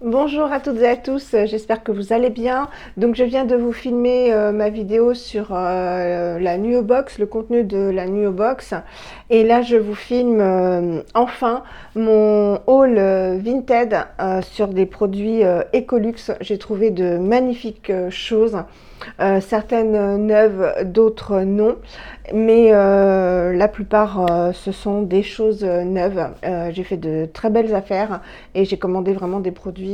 Bonjour à toutes et à tous, j'espère que vous allez bien. Donc je viens de vous filmer ma vidéo sur la Nuo Box, le contenu de la Nuo Box. Et là je vous filme enfin mon haul Vinted sur des produits Ecolux. J'ai trouvé de magnifiques choses. Certaines neuves, d'autres non, mais la plupart ce sont des choses neuves. J'ai fait de très belles affaires et j'ai commandé vraiment des produits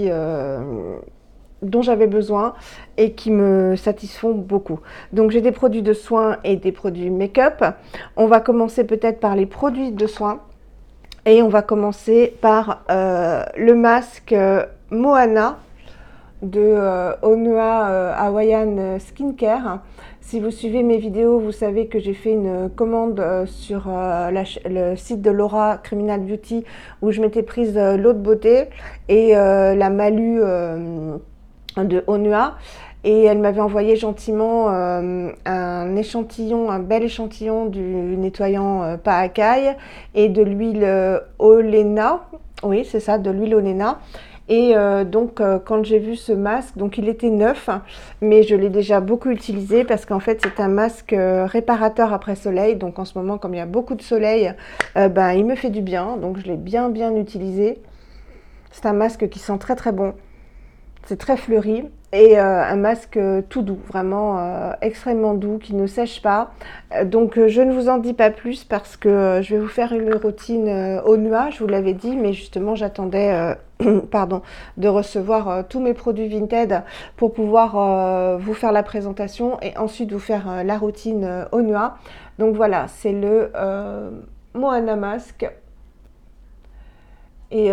dont j'avais besoin et qui me satisfont beaucoup. Donc j'ai des produits de soins et des produits make-up. On va commencer peut-être par les produits de soins et on va commencer par le masque Moana de Onua Hawaiian Skincare. Si vous suivez mes vidéos, vous savez que j'ai fait une commande sur le site de Laura Criminal Beauty où je m'étais prise l'eau de beauté et la Malu de Onua. Et elle m'avait envoyé gentiment un échantillon, un bel échantillon du nettoyant Paakai et de l'huile Olena. Oui, c'est ça, de l'huile Olena. Et donc quand j'ai vu ce masque, donc il était neuf, mais je l'ai déjà beaucoup utilisé parce qu'en fait c'est un masque réparateur après soleil. Donc en ce moment, comme il y a beaucoup de soleil, ben, il me fait du bien. Donc je l'ai bien utilisé. C'est un masque qui sent très bon. C'est très fleuri et un masque tout doux, vraiment extrêmement doux, qui ne sèche pas. Donc je ne vous en dis pas plus parce que je vais vous faire une routine au nuage, je vous l'avais dit, mais justement j'attendais pardon, de recevoir tous mes produits Vinted pour pouvoir vous faire la présentation et ensuite vous faire la routine au nuage. Donc voilà, c'est le Moana Mask et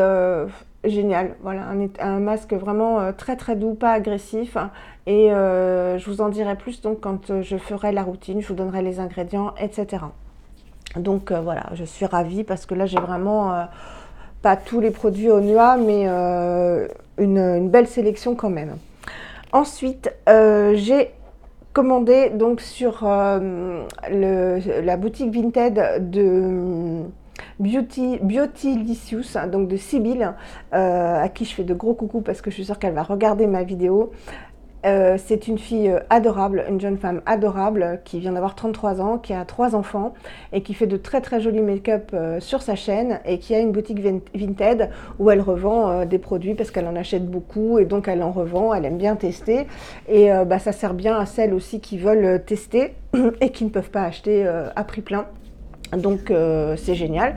génial, voilà, un masque vraiment très doux, pas agressif. Et je vous en dirai plus donc quand je ferai la routine, je vous donnerai les ingrédients, etc. Donc voilà, je suis ravie parce que là j'ai vraiment pas tous les produits au NUA, mais une belle sélection quand même. Ensuite, j'ai commandé donc sur la boutique Vinted de Beautylicious, donc de Sybille, à qui je fais de gros coucou parce que je suis sûre qu'elle va regarder ma vidéo. C'est une fille adorable, une jeune femme adorable qui vient d'avoir 33 ans, qui a 3 enfants et qui fait de très jolis make-up sur sa chaîne et qui a une boutique Vinted où elle revend des produits parce qu'elle en achète beaucoup et donc elle en revend, elle aime bien tester et bah, ça sert bien à celles aussi qui veulent tester et qui ne peuvent pas acheter à prix plein. Donc c'est génial.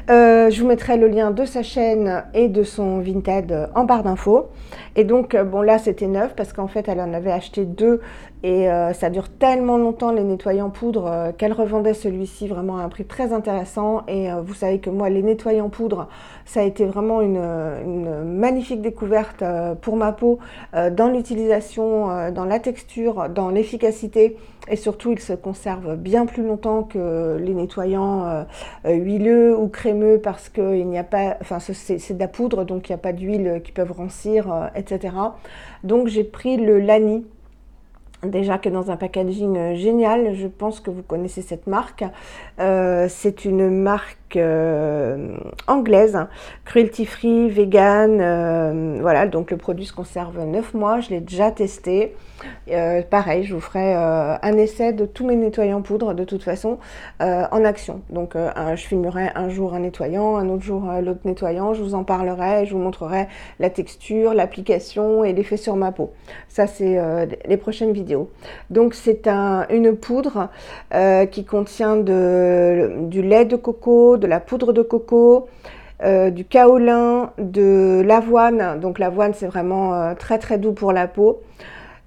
Je vous mettrai le lien de sa chaîne et de son Vinted en barre d'infos. Et donc, bon là c'était neuf parce qu'en fait elle en avait acheté 2 et ça dure tellement longtemps les nettoyants poudre qu'elle revendait celui-ci vraiment à un prix très intéressant. Et vous savez que moi les nettoyants poudre, ça a été vraiment une magnifique découverte pour ma peau dans l'utilisation, dans la texture, dans l'efficacité. Et surtout, ils se conservent bien plus longtemps que les nettoyants huileux ou crémeux parce qu'il n'y a pas, enfin c'est de la poudre, donc il n'y a pas d'huile qui peuvent rancir, etc. Donc j'ai pris le Lani. Déjà que dans un packaging génial, je pense que vous connaissez cette marque. C'est une marque anglaise, cruelty free, vegan. Voilà, donc le produit se conserve 9 mois, je l'ai déjà testé. Pareil, je vous ferai un essai de tous mes nettoyants poudre de toute façon en action. Donc je filmerai un jour un nettoyant, un autre jour l'autre nettoyant, je vous en parlerai, je vous montrerai la texture, l'application et l'effet sur ma peau. Ça c'est les prochaines vidéos. Donc c'est une poudre qui contient du lait de coco, de la poudre de coco, du kaolin, de l'avoine. Donc l'avoine c'est vraiment très doux pour la peau.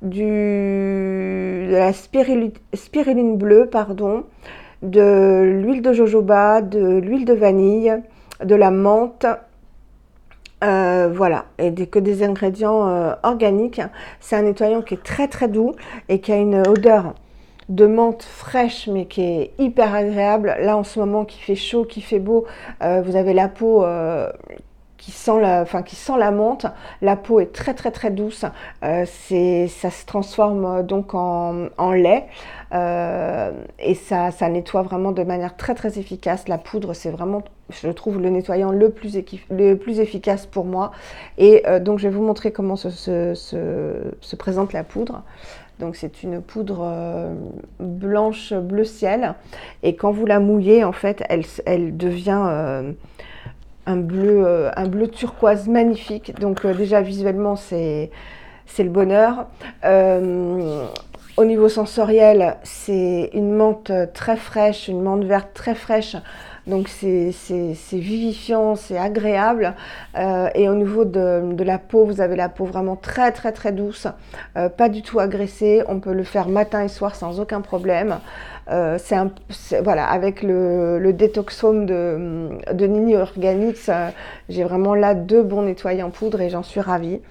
De la spiruline bleue, pardon, de l'huile de jojoba, de l'huile de vanille, de la menthe. Voilà, et que des ingrédients organiques. C'est un nettoyant qui est très doux et qui a une odeur de menthe fraîche mais qui est hyper agréable. Là en ce moment qui fait chaud, qui fait beau, vous avez la peau qui sent la menthe. La peau est très très très douce. Ça se transforme donc en lait et ça nettoie vraiment de manière très très efficace. La poudre, c'est vraiment, je trouve, le nettoyant le plus efficace pour moi. Et donc je vais vous montrer comment se présente la poudre. Donc c'est une poudre blanche bleu ciel, et quand vous la mouillez, en fait, elle devient un bleu turquoise magnifique. Donc déjà visuellement c'est le bonheur. Au niveau sensoriel, c'est une menthe très fraîche, une menthe verte très fraîche. Donc c'est vivifiant, c'est agréable. Et au niveau de la peau, vous avez la peau vraiment très très très douce, pas du tout agressée. On peut le faire matin et soir sans aucun problème. Voilà, avec le Detox Foam de Nini Organics, j'ai vraiment là 2 bons nettoyants en poudre et j'en suis ravie.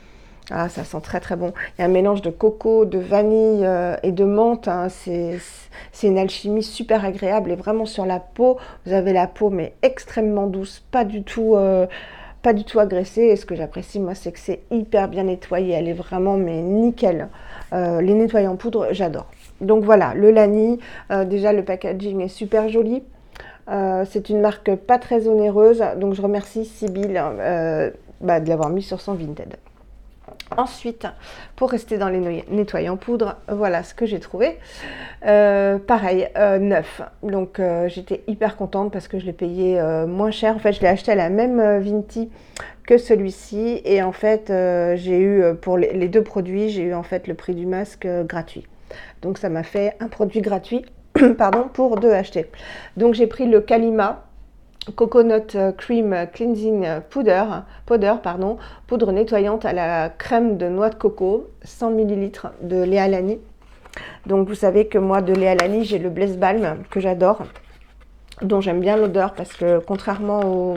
Ah, ça sent très très bon. Il y a un mélange de coco, de vanille et de menthe. Hein. C'est une alchimie super agréable, et vraiment sur la peau, vous avez la peau mais extrêmement douce, pas du tout agressée. Et ce que j'apprécie moi, c'est que c'est hyper bien nettoyé. Elle est vraiment mais nickel. Les nettoyants en poudre, j'adore. Donc voilà, le Lani, déjà le packaging est super joli. C'est une marque pas très onéreuse, donc je remercie Sybille de l'avoir mis sur son Vinted. Ensuite, pour rester dans les nettoyants poudre, voilà ce que j'ai trouvé. Pareil, neuf. Donc j'étais hyper contente parce que je l'ai payé moins cher. En fait, je l'ai acheté à la même Vinti que celui-ci. Et en fait, j'ai eu, pour les 2 produits, j'ai eu en fait le prix du masque gratuit. Donc ça m'a fait un produit gratuit pardon, pour 2 achetés. Donc j'ai pris le Kalima Coconut Cream Cleansing poudre nettoyante à la crème de noix de coco, 100 ml de Léa Lani. Donc vous savez que moi, de Léa Lani, j'ai le Bless Balm que j'adore, dont j'aime bien l'odeur parce que contrairement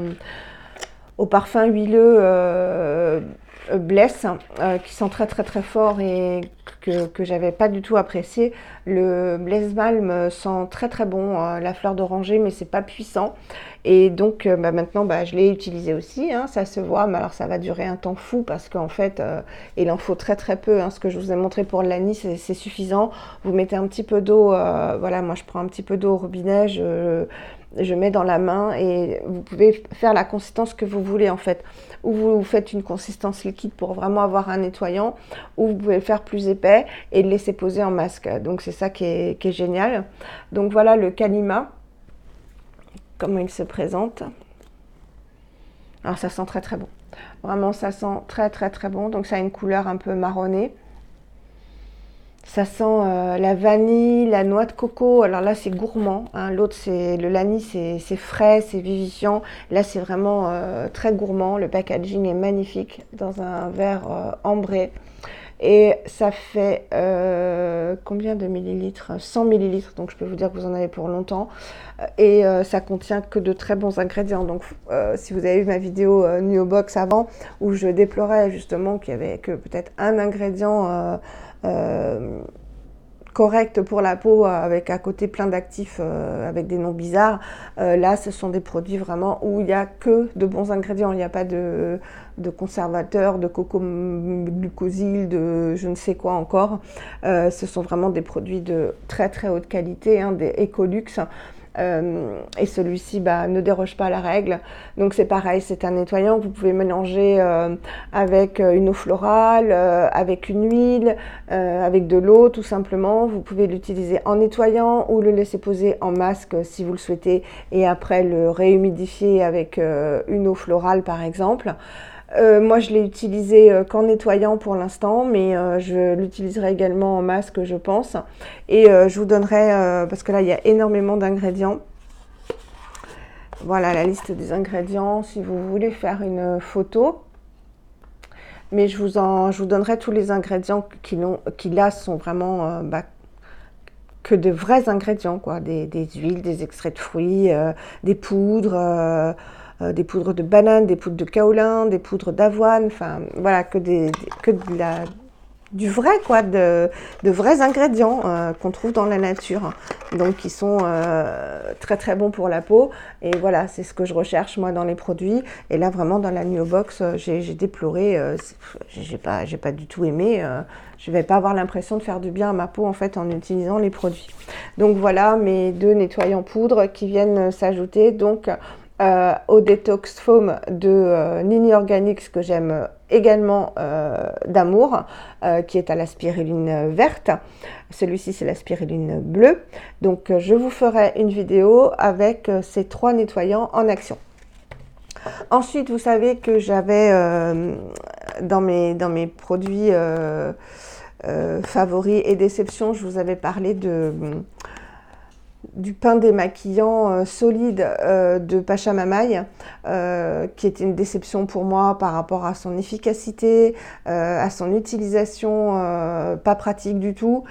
au parfum huileux Bless, qui sent très très très fort et que j'avais pas du tout apprécié, le Bless Balm sent très très bon, la fleur d'oranger, mais c'est pas puissant. Et donc maintenant je l'ai utilisé aussi, hein, ça se voit, mais alors ça va durer un temps fou parce qu'en fait il en faut très très peu, hein. Ce que je vous ai montré pour l'Ani, c'est suffisant. Vous mettez un petit peu d'eau, voilà, moi je prends un petit peu d'eau au robinet, je mets dans la main et vous pouvez faire la consistance que vous voulez en fait. Ou vous faites une consistance liquide pour vraiment avoir un nettoyant, ou vous pouvez le faire plus épais et le laisser poser en masque. Donc c'est ça qui est génial. Donc voilà le Kalima, comment il se présente. Alors ça sent très très bon. Vraiment ça sent très très très bon. Donc ça a une couleur un peu marronnée. Ça sent la vanille, la noix de coco. Alors là, c'est gourmand, hein. L'autre, c'est le Lani, c'est frais, c'est vivifiant. Là, c'est vraiment très gourmand. Le packaging est magnifique dans un verre ambré. Et ça fait combien de millilitres? 100 millilitres. Donc, je peux vous dire que vous en avez pour longtemps. Et ça contient que de très bons ingrédients. Donc, si vous avez vu ma vidéo Nuobox avant, où je déplorais justement qu'il y avait que peut-être un ingrédient correct pour la peau, avec à côté plein d'actifs avec des noms bizarres. Là, ce sont des produits vraiment où il n'y a que de bons ingrédients. Il n'y a pas de conservateurs, de coco-glucosyl, de je ne sais quoi encore. Ce sont vraiment des produits de très très haute qualité, hein, des Ecolux. Et celui-ci ne déroge pas à la règle. Donc c'est pareil, c'est un nettoyant que vous pouvez mélanger avec une eau florale, avec une huile, avec de l'eau tout simplement. Vous pouvez l'utiliser en nettoyant ou le laisser poser en masque si vous le souhaitez, et après le réhumidifier avec une eau florale par exemple. Moi je l'ai utilisé qu'en nettoyant pour l'instant, mais je l'utiliserai également en masque je pense. Et je vous donnerai, parce que là il y a énormément d'ingrédients. Voilà la liste des ingrédients si vous voulez faire une photo. Mais je vous donnerai tous les ingrédients qui là sont vraiment que de vrais ingrédients, quoi. Des huiles, des extraits de fruits, des poudres de banane, des poudres de kaolin, des poudres d'avoine, enfin voilà, que de du vrai, quoi, de vrais ingrédients qu'on trouve dans la nature. Donc, qui sont très très bons pour la peau. Et voilà, c'est ce que je recherche moi dans les produits. Et là, vraiment, dans la Nuo Box, j'ai déploré. J'ai pas du tout aimé. Je vais pas avoir l'impression de faire du bien à ma peau en fait en utilisant les produits. Donc voilà mes 2 nettoyants poudre qui viennent s'ajouter donc au Detox Foam de Nini Organics que j'aime également d'amour, qui est à la spiruline verte. Celui-ci c'est la spiruline bleue. Donc je vous ferai une vidéo avec ces 3 nettoyants en action. Ensuite, vous savez que j'avais dans mes produits favoris et déceptions, je vous avais parlé du pain démaquillant solide de Pachamamaï, qui était une déception pour moi par rapport à son efficacité, à son utilisation pas pratique du tout.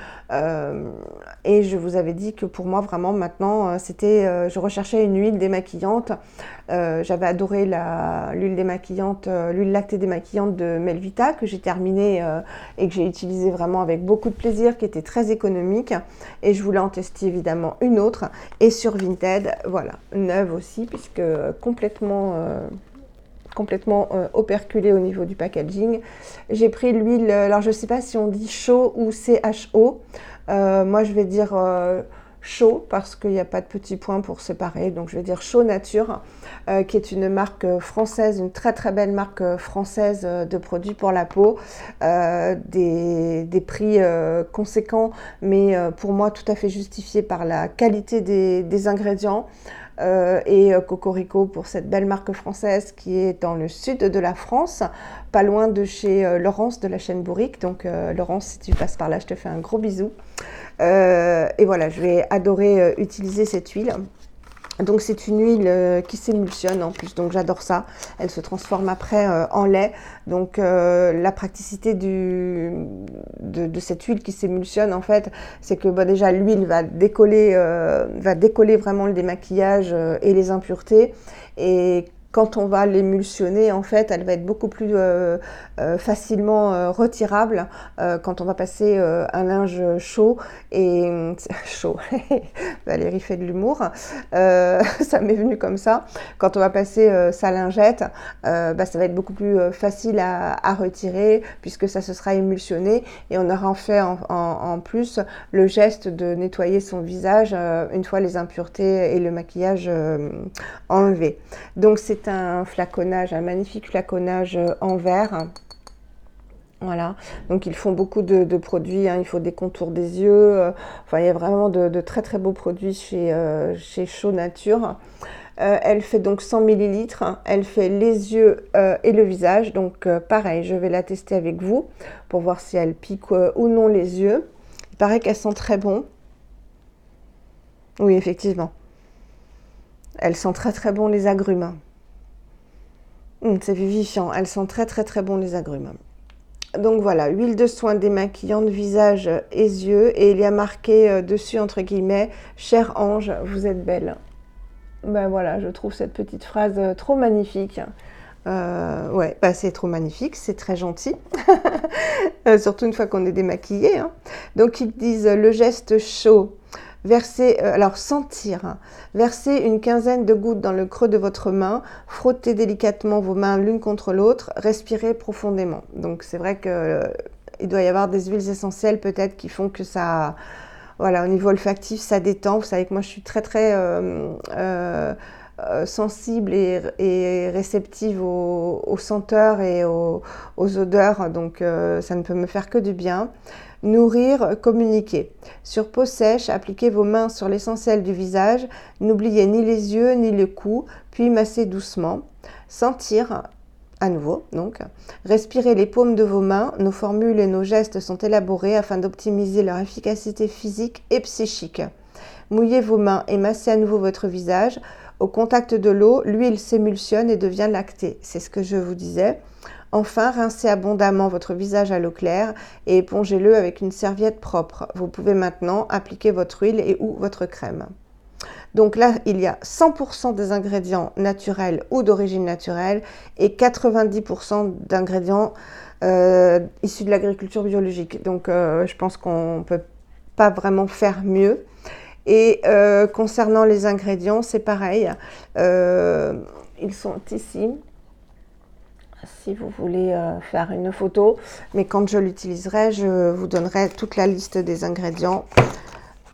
Et je vous avais dit que pour moi vraiment maintenant je recherchais une huile démaquillante. J'avais adoré l'huile démaquillante, l'huile lactée démaquillante de Melvita que j'ai terminée et que j'ai utilisée vraiment avec beaucoup de plaisir, qui était très économique. Et je voulais en tester évidemment une autre. Et sur Vinted, voilà, neuve aussi, puisque complètement operculée au niveau du packaging. J'ai pris l'huile, alors je ne sais pas si on dit chaud ou CHO. Moi je vais dire chaud parce qu'il n'y a pas de petits points pour séparer, donc je vais dire Chaud Nature, qui est une marque française, une très très belle marque française de produits pour la peau, des prix conséquents, mais pour moi tout à fait justifiés par la qualité des ingrédients. Et Cocorico pour cette belle marque française qui est dans le sud de la France, pas loin de chez Laurence de la chaîne Bourrique. Donc Laurence, si tu passes par là, je te fais un gros bisou. Et voilà, je vais adorer utiliser cette huile. Donc c'est une huile qui s'émulsionne en plus, donc j'adore ça. Elle se transforme après en lait. Donc la praticité de cette huile qui s'émulsionne en fait, c'est que déjà l'huile va décoller vraiment le démaquillage et les impuretés. Et quand on va l'émulsionner, en fait, elle va être beaucoup plus facilement retirable quand on va passer un linge chaud et chaud. Valérie fait de l'humour, ça m'est venu comme ça. Quand on va passer sa lingette, ça va être beaucoup plus facile à retirer puisque ça se sera émulsionné et on aura fait en plus le geste de nettoyer son visage une fois les impuretés et le maquillage enlevés. Donc c'est un flaconnage, un magnifique flaconnage en verre. Voilà, donc ils font beaucoup de produits, hein. Il faut des contours des yeux, enfin il y a vraiment de très très beaux produits chez Chaud Nature. Elle fait donc 100 ml, elle fait les yeux et le visage, donc pareil, je vais la tester avec vous pour voir si elle pique ou non les yeux. Il paraît qu'elle sent très bon. Oui, effectivement. Elle sent très très bon les agrumes. C'est vivifiant, elle sent très très très bon les agrumes. Donc voilà, huile de soin démaquillante visage et yeux, et il y a marqué dessus entre guillemets « Chère Ange, vous êtes belle ». Ben voilà, je trouve cette petite phrase trop magnifique. Ouais, c'est trop magnifique, c'est très gentil, surtout une fois qu'on est démaquillé, hein. Donc ils disent le geste chaud. Versez, alors sentir, hein. Versez une quinzaine de gouttes dans le creux de votre main, frottez délicatement vos mains l'une contre l'autre, respirez profondément. Donc c'est vrai qu'il doit y avoir des huiles essentielles peut-être qui font que ça, voilà, au niveau olfactif, ça détend. Vous savez que moi je suis très très sensible et réceptive aux senteurs et aux odeurs, donc ça ne peut me faire que du bien. Nourrir, communiquer. Sur peau sèche, appliquez vos mains sur l'essentiel du visage. N'oubliez ni les yeux ni le cou, puis massez doucement. Sentir, à nouveau donc. Respirez les paumes de vos mains. Nos formules et nos gestes sont élaborés afin d'optimiser leur efficacité physique et psychique. Mouillez vos mains et massez à nouveau votre visage. Au contact de l'eau, l'huile s'émulsionne et devient lactée. C'est ce que je vous disais. Enfin, rincez abondamment votre visage à l'eau claire et épongez-le avec une serviette propre. Vous pouvez maintenant appliquer votre huile et ou votre crème. Donc là, il y a 100% des ingrédients naturels ou d'origine naturelle et 90% d'ingrédients issus de l'agriculture biologique. Donc je pense qu'on ne peut pas vraiment faire mieux. Et concernant les ingrédients, c'est pareil. Ils sont ici, si vous voulez faire une photo. Mais quand je l'utiliserai, je vous donnerai toute la liste des ingrédients.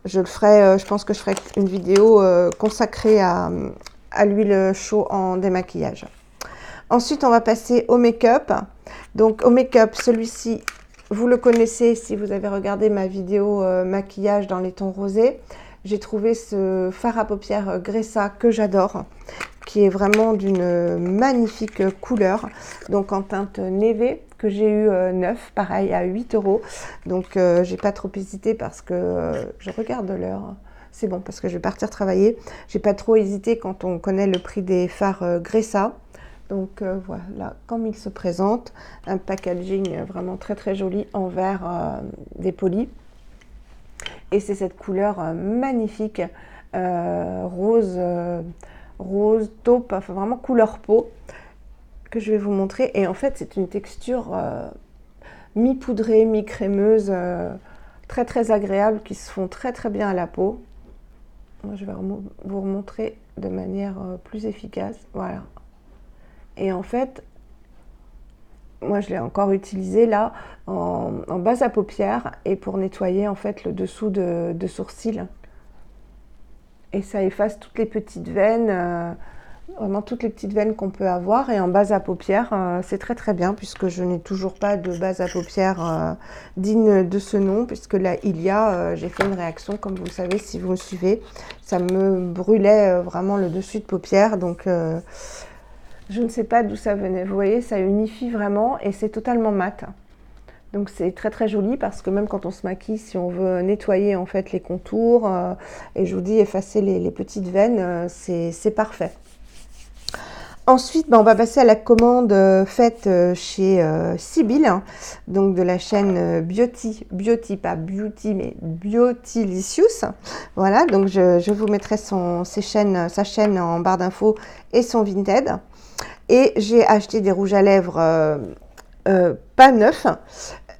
Je le ferai, je pense que je ferai une vidéo consacrée à l'huile chaude en démaquillage. Ensuite, on va passer au make-up. Donc au make-up, celui-ci, vous le connaissez si vous avez regardé ma vidéo maquillage dans les tons rosés. J'ai trouvé ce fard à paupières Gressa que j'adore, qui est vraiment d'une magnifique couleur. Donc en teinte navy, que j'ai eu neuf, pareil, à 8 €. Donc j'ai pas trop hésité parce que je regarde l'heure. C'est bon parce que je vais partir travailler. J'ai pas trop hésité quand on connaît le prix des fards Gressa. Donc voilà, comme il se présente, un packaging vraiment très très joli en verre dépoli. Et c'est cette couleur magnifique, rose, rose, taupe, enfin vraiment couleur peau, que je vais vous montrer. Et en fait, c'est une texture mi-poudrée, mi-crémeuse, très très agréable, qui se font très très bien à la peau. Moi, je vais vous montrer de manière plus efficace. Voilà. Et en fait, moi je l'ai encore utilisé là en base à paupières et pour nettoyer en fait le dessous de sourcils. Et ça efface toutes les petites veines, vraiment toutes les petites veines qu'on peut avoir. Et en base à paupières, c'est très très bien puisque je n'ai toujours pas de base à paupières digne de ce nom. Puisque là, j'ai fait une réaction, comme vous le savez si vous me suivez. Ça me brûlait vraiment le dessus de paupières. Donc je ne sais pas d'où ça venait. Vous voyez, ça unifie vraiment et c'est totalement mat. Donc c'est très très joli parce que même quand on se maquille, si on veut nettoyer en fait les contours et je vous dis effacer les petites veines, c'est parfait. Ensuite, on va passer à la commande faite chez Sibylle, donc de la chaîne Beauty, pas Beauty, mais Beautylicious. Voilà, donc je vous mettrai sa chaîne en barre d'infos et son Vinted. Et j'ai acheté des rouges à lèvres pas neufs.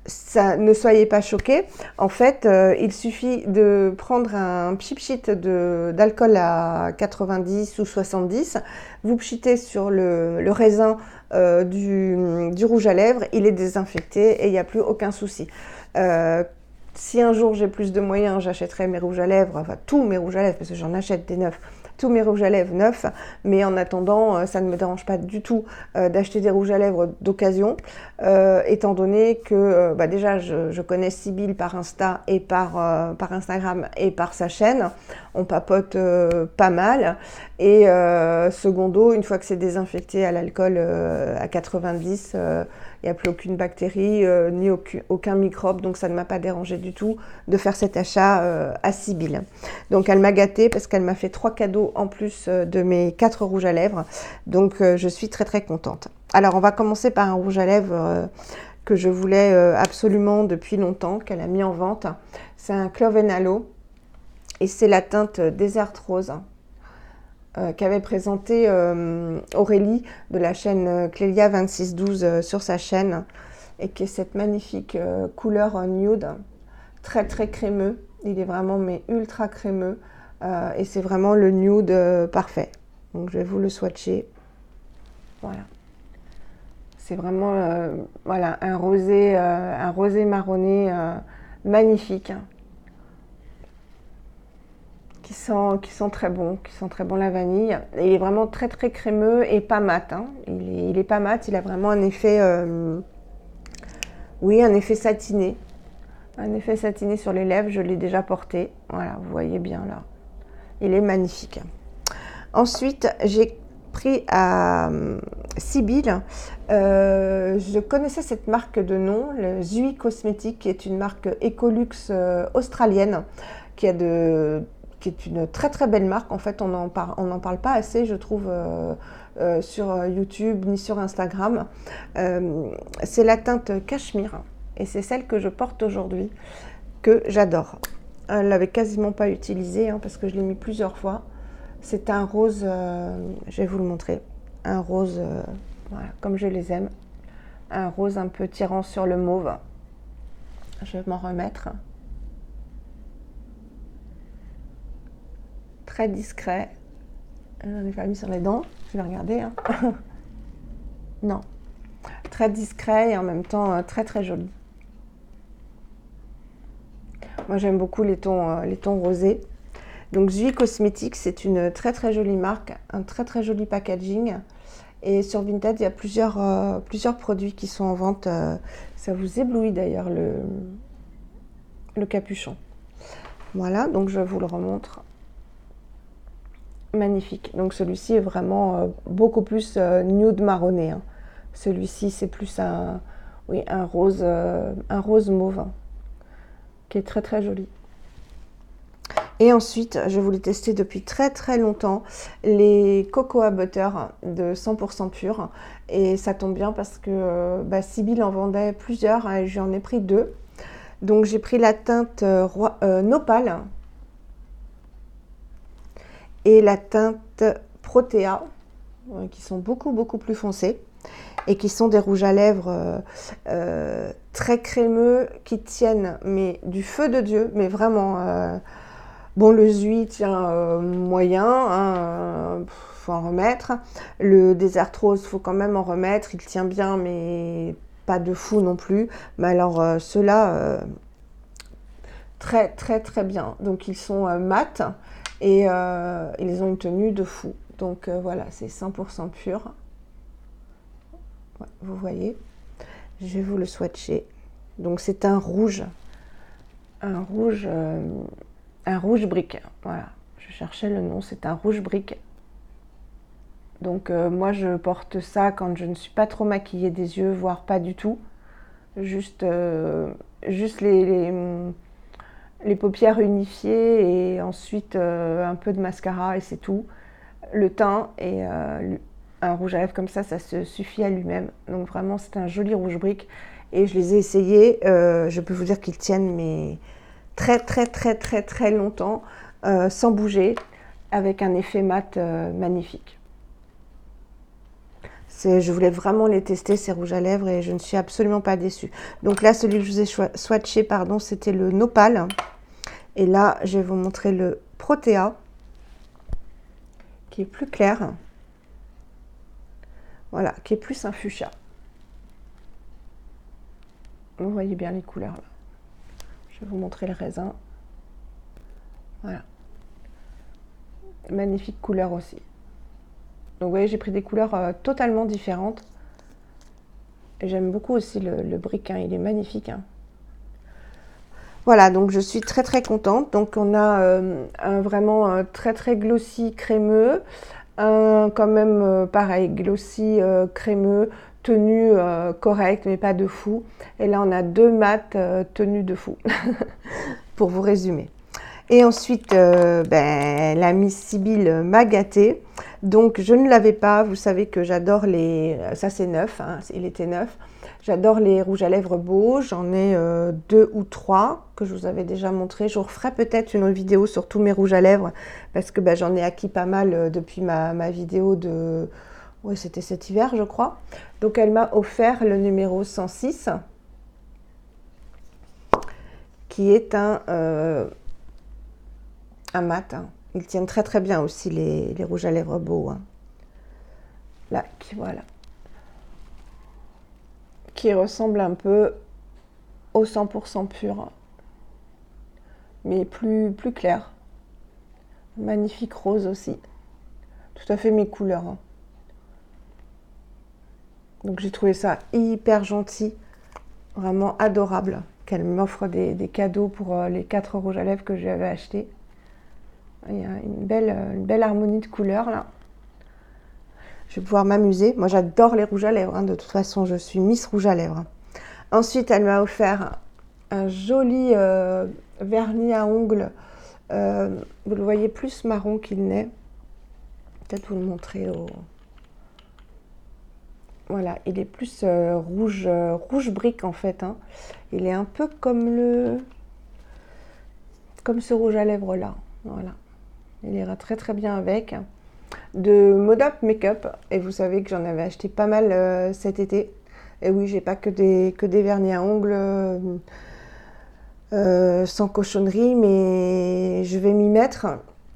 Ça, ne soyez pas choqués. En fait, il suffit de prendre un pchit d'alcool à 90 ou 70. Vous pchitez sur le raisin du rouge à lèvres. Il est désinfecté et il n'y a plus aucun souci. Si un jour j'ai plus de moyens, j'achèterai mes rouges à lèvres, enfin tous mes rouges à lèvres, parce que j'en achète des neufs, tous mes rouges à lèvres neufs, mais en attendant, ça ne me dérange pas du tout d'acheter des rouges à lèvres d'occasion, étant donné que déjà je connais Sibylle par Insta et par Instagram et par sa chaîne, on papote pas mal, et secondo, une fois que c'est désinfecté à l'alcool à 90, il n'y a plus aucune bactérie, ni aucun microbe, donc ça ne m'a pas dérangé du tout de faire cet achat à Sibylle. Donc elle m'a gâtée parce qu'elle m'a fait 3 cadeaux en plus de mes 4 rouges à lèvres, donc je suis très très contente. Alors on va commencer par un rouge à lèvres que je voulais absolument depuis longtemps, qu'elle a mis en vente. C'est un Clove and Aloe et c'est la teinte Desert Rose. Qu'avait présenté Aurélie de la chaîne Clélia 2612 sur sa chaîne, et qui est cette magnifique couleur nude, très très crémeux. Il est vraiment mais ultra crémeux et c'est vraiment le nude parfait. Donc je vais vous le swatcher. Voilà. C'est vraiment voilà, un rosé marronné magnifique. Qui sent très bon, la vanille. Et il est vraiment très très crémeux et pas mat. Hein. Il est pas mat, il a vraiment un effet, oui, un effet satiné. Un effet satiné sur les lèvres, je l'ai déjà porté. Voilà, vous voyez bien là. Il est magnifique. Ensuite, j'ai pris à Sibylle. Je connaissais cette marque de nom, le Zui Cosmétique, qui est une marque Ecolux australienne, qui est une très très belle marque. En fait, on n'en parle pas assez, je trouve, sur YouTube ni sur Instagram. C'est la teinte Cachemire et c'est celle que je porte aujourd'hui, que j'adore. Elle ne l'avait quasiment pas utilisée parce que je l'ai mis plusieurs fois. C'est un rose, je vais vous le montrer, un rose, voilà, comme je les aime, un rose un peu tirant sur le mauve. Je vais m'en remettre. Très discret. Je n'en ai pas mis sur les dents, je vais regarder. Hein. Non, très discret et en même temps très très joli. Moi j'aime beaucoup les tons rosés. Donc Zui Cosmetics, c'est une très très jolie marque, un très très joli packaging. Et sur Vinted, il y a plusieurs produits qui sont en vente. Ça vous éblouit d'ailleurs le capuchon. Voilà, donc je vous le remontre. Magnifique. Donc celui-ci est vraiment beaucoup plus nude marronné. Hein. Celui-ci, c'est plus oui, un rose mauve, hein, qui est très très joli. Et ensuite, je voulais tester depuis très très longtemps les Cocoa Butter de 100% pur. Et ça tombe bien parce que Sybille en vendait plusieurs et j'en ai pris 2. Donc j'ai pris la teinte Nopal et la teinte Protea, qui sont beaucoup beaucoup plus foncés et qui sont des rouges à lèvres très crémeux qui tiennent mais du feu de Dieu, mais vraiment... Bon, le Zui tient moyen, hein, faut en remettre. Le Desert Rose, faut quand même en remettre. Il tient bien, mais pas de fou non plus. Mais alors, ceux-là, très très très bien. Donc, ils sont mat et ils ont une tenue de fou. Donc, voilà, c'est 100% pur. Ouais, vous voyez. Je vais vous le swatcher. Donc, c'est un rouge. Un rouge brique, voilà, je cherchais le nom, c'est un rouge brique. Donc moi je porte ça quand je ne suis pas trop maquillée des yeux, voire pas du tout. Juste les paupières unifiées et ensuite un peu de mascara et c'est tout. Le teint et un rouge à lèvres comme ça se suffit à lui-même. Donc vraiment c'est un joli rouge brique et je les ai essayés, je peux vous dire qu'ils tiennent mais très très très très très longtemps sans bouger avec un effet mat magnifique. Je voulais vraiment les tester ces rouges à lèvres et je ne suis absolument pas déçue. Donc là celui que je vous ai swatché pardon, c'était le Nopal et là je vais vous montrer le Protea qui est plus clair. Voilà, qui est plus un fuchsia. Vous voyez bien les couleurs là. Je vais vous montrer le raisin. Voilà. Magnifique couleur aussi. Donc vous voyez, j'ai pris des couleurs totalement différentes. J'aime beaucoup aussi le brick, hein, il est magnifique. Hein. Voilà, donc je suis très très contente. Donc on a un vraiment très très glossy crémeux, un quand même pareil, glossy crémeux, tenue correcte mais pas de fou. Et là on a 2 mats tenue de fou, pour vous résumer. Et ensuite, la Miss Sybille m'a gâtée. Donc, je ne l'avais pas. Vous savez que j'adore les... Ça, c'est neuf. Hein, il était neuf. J'adore les rouges à lèvres beaux. J'en ai 2 ou 3 que je vous avais déjà montré. Je vous referai peut-être une autre vidéo sur tous mes rouges à lèvres parce que j'en ai acquis pas mal depuis ma vidéo de... Oui, c'était cet hiver, je crois. Donc, elle m'a offert le numéro 106 qui est un mat. Hein. Ils tiennent très très bien aussi les rouges à lèvres beaux. Hein. Là, voilà. Qui ressemble un peu au 100% pur. Mais plus clair. Magnifique rose aussi. Tout à fait mes couleurs. Hein. Donc j'ai trouvé ça hyper gentil. Vraiment adorable. Qu'elle m'offre des cadeaux pour les 4 rouges à lèvres que j'avais achetés. Il y a une belle harmonie de couleurs là. Je vais pouvoir m'amuser. Moi, j'adore les rouges à lèvres. Hein. De toute façon, je suis Miss Rouge à lèvres. Ensuite, elle m'a offert un joli vernis à ongles. Vous le voyez plus marron qu'il n'est. Peut-être vous le montrer au... Voilà, il est plus rouge brique en fait. Hein. Il est un peu comme ce rouge à lèvres là. Voilà. Il ira très très bien avec. De Modap Makeup, et vous savez que j'en avais acheté pas mal cet été. Et oui, j'ai pas que des vernis à ongles sans cochonnerie, mais je vais m'y mettre.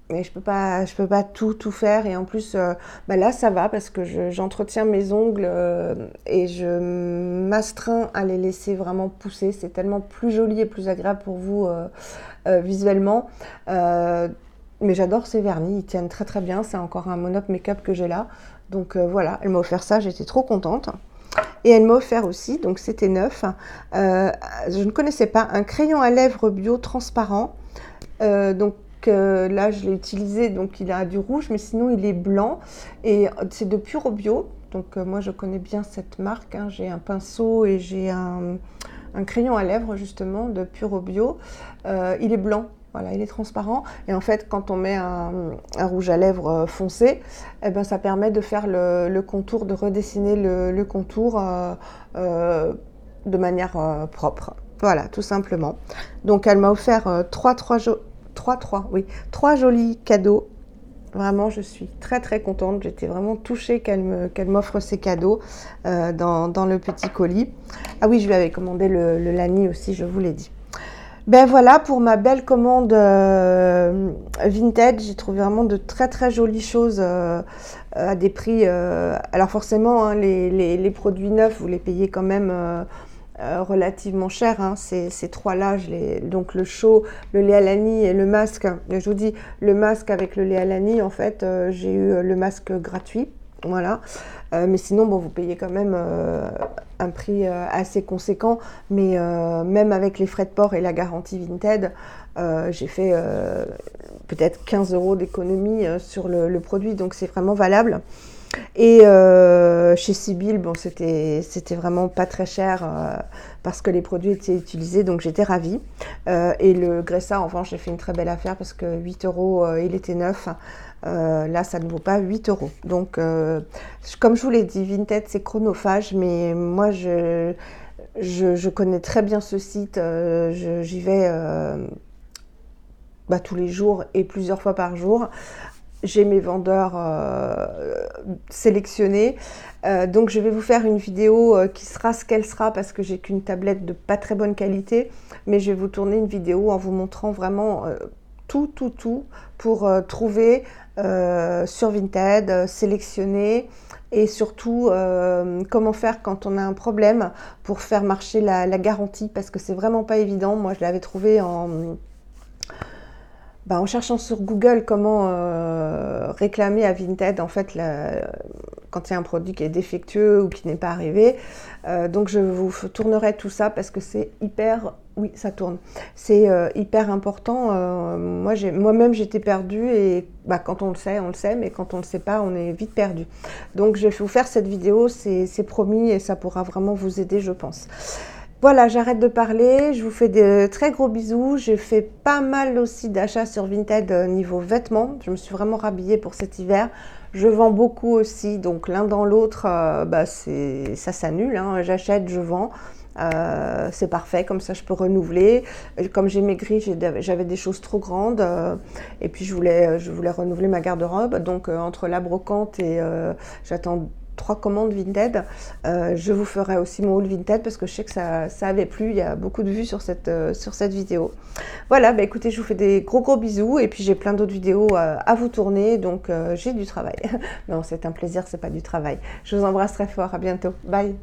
Mais je peux pas tout faire. Et en plus, bah là, ça va parce que j'entretiens mes ongles et je m'astreins à les laisser vraiment pousser. C'est tellement plus joli et plus agréable pour vous visuellement. Mais j'adore ces vernis, ils tiennent très très bien. C'est encore un Monop Makeup que j'ai là. Donc voilà, elle m'a offert ça, j'étais trop contente. Et elle m'a offert aussi, donc c'était neuf, je ne connaissais pas, un crayon à lèvres bio transparent. Donc là, je l'ai utilisé, donc il a du rouge, mais sinon il est blanc. Et c'est de Puro Bio. Donc moi, je connais bien cette marque. Hein. J'ai un pinceau et j'ai un crayon à lèvres, justement, de Puro Bio. Il est blanc. Voilà, il est transparent. Et en fait, quand on met un rouge à lèvres foncé, eh ben, ça permet de faire le contour, de redessiner le contour de manière propre. Voilà, tout simplement. Donc, elle m'a offert trois jolis cadeaux. Vraiment, je suis très très contente. J'étais vraiment touchée qu'elle m'offre ces cadeaux dans le petit colis. Ah oui, je lui avais commandé le Lani aussi, je vous l'ai dit. Ben voilà pour ma belle commande vintage. J'ai trouvé vraiment de très très jolies choses à des prix. Alors forcément, hein, les produits neufs, vous les payez quand même relativement cher. Hein. Ces trois-là, donc le chaud, le lait Alani et le masque. Je vous dis, le masque avec le lait Alani, en fait, j'ai eu le masque gratuit. Voilà. Mais sinon, bon, vous payez quand même un prix assez conséquent. Mais même avec les frais de port et la garantie Vinted, j'ai fait peut-être 15 € d'économie sur le produit. Donc, c'est vraiment valable. Et chez Sibylle, bon, c'était vraiment pas très cher parce que les produits étaient utilisés, donc j'étais ravie. Et le Gressa, en revanche, j'ai fait une très belle affaire parce que 8 €, il était neuf. Là, ça ne vaut pas 8 €. Donc, comme je vous l'ai dit, Vinted, c'est chronophage, mais moi, je connais très bien ce site. J'y vais tous les jours et plusieurs fois par jour. J'ai mes vendeurs sélectionnés. Donc je vais vous faire une vidéo qui sera ce qu'elle sera parce que j'ai qu'une tablette de pas très bonne qualité. Mais je vais vous tourner une vidéo en vous montrant vraiment tout pour trouver sur Vinted, sélectionner et surtout comment faire quand on a un problème pour faire marcher la garantie parce que c'est vraiment pas évident. Moi je l'avais trouvé en cherchant sur Google comment réclamer à Vinted en fait quand il y a un produit qui est défectueux ou qui n'est pas arrivé. Donc je vous tournerai tout ça parce que c'est hyper... Oui, ça tourne. C'est hyper important. Moi-même, j'étais perdue et quand on le sait, mais quand on ne le sait pas, on est vite perdu. Donc je vais vous faire cette vidéo, c'est promis et ça pourra vraiment vous aider, je pense. Voilà, j'arrête de parler, je vous fais de très gros bisous. J'ai fait pas mal aussi d'achats sur Vinted niveau vêtements. Je me suis vraiment rhabillée pour cet hiver. Je vends beaucoup aussi, donc l'un dans l'autre, ça s'annule. Hein. J'achète, je vends. C'est parfait, comme ça je peux renouveler. Comme j'ai maigri, j'avais des choses trop grandes et puis je voulais renouveler ma garde-robe. Donc entre la brocante et j'attends 3 commandes Vinted. Je vous ferai aussi mon haul Vinted parce que je sais que ça avait plu. Il y a beaucoup de vues sur cette vidéo. Voilà, écoutez, je vous fais des gros bisous et puis j'ai plein d'autres vidéos à vous tourner. Donc j'ai du travail. Non, c'est un plaisir, c'est pas du travail. Je vous embrasse très fort. À bientôt. Bye.